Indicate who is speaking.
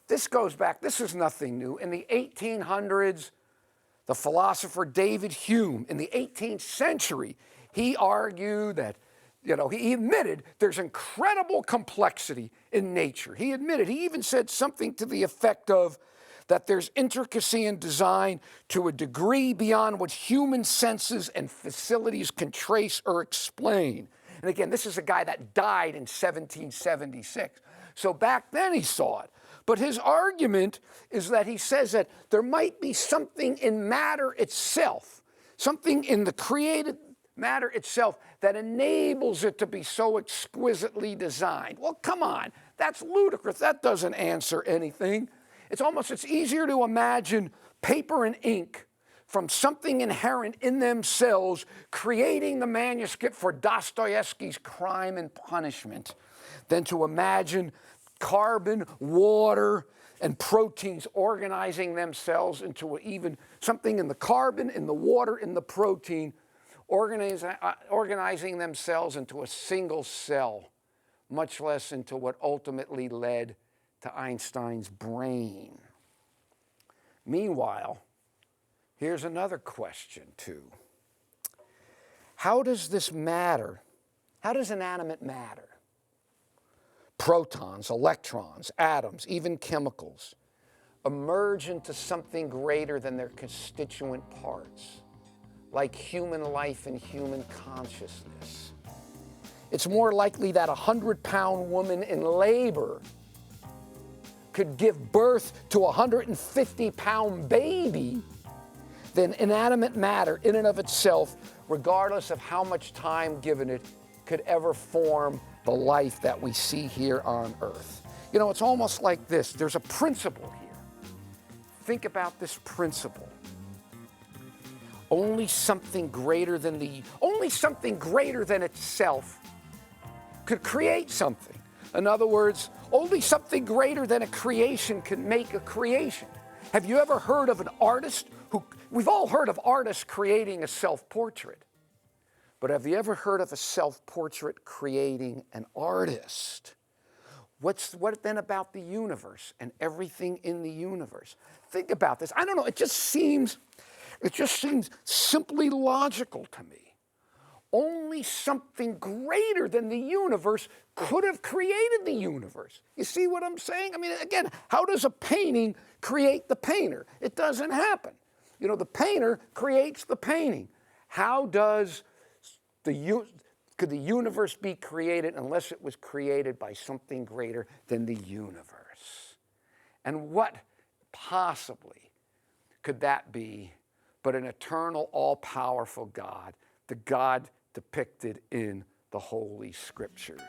Speaker 1: this goes back, this is nothing new. In the 1800s, the philosopher David Hume, in the 18th century, he argued that, he admitted there's incredible complexity in nature. He even said something to the effect of that there's intricacy in design to a degree beyond what human senses and facilities can trace or explain. And again, this is a guy that died in 1776. So back then he saw it. But his argument is that he says that there might be something in matter itself, something in the created matter itself that enables it to be so exquisitely designed. Well, come on, that's ludicrous. That doesn't answer anything. It's easier to imagine paper and ink from something inherent in themselves creating the manuscript for Dostoevsky's Crime and Punishment than to imagine carbon, water, and proteins organizing themselves into even something in the carbon, in the water, in the protein, organizing themselves into a single cell, much less into what ultimately led to Einstein's brain. Meanwhile, here's another question too. How does this matter? How does inanimate matter? Protons, electrons, atoms, even chemicals emerge into something greater than their constituent parts, like human life and human consciousness. It's more likely that a 100-pound woman in labor could give birth to a 150-pound baby than inanimate matter in and of itself, regardless of how much time given it, could ever form the life that we see here on Earth. It's almost like this. There's a principle here. Think about this principle. Only something greater than itself could create something. In other words, only something greater than a creation can make a creation. Have you ever heard of an artist we've all heard of artists creating a self-portrait, but have you ever heard of a self-portrait creating an artist? What then about the universe and everything in the universe? Think about this. I don't know, it just seems simply logical to me. Only something greater than the universe could have created the universe. You see what I'm saying? I mean, again, how does a painting create the painter? It doesn't happen. The painter creates the painting. How does could the universe be created unless it was created by something greater than the universe? And what possibly could that be but an eternal, all-powerful God, the God depicted in the Holy Scriptures?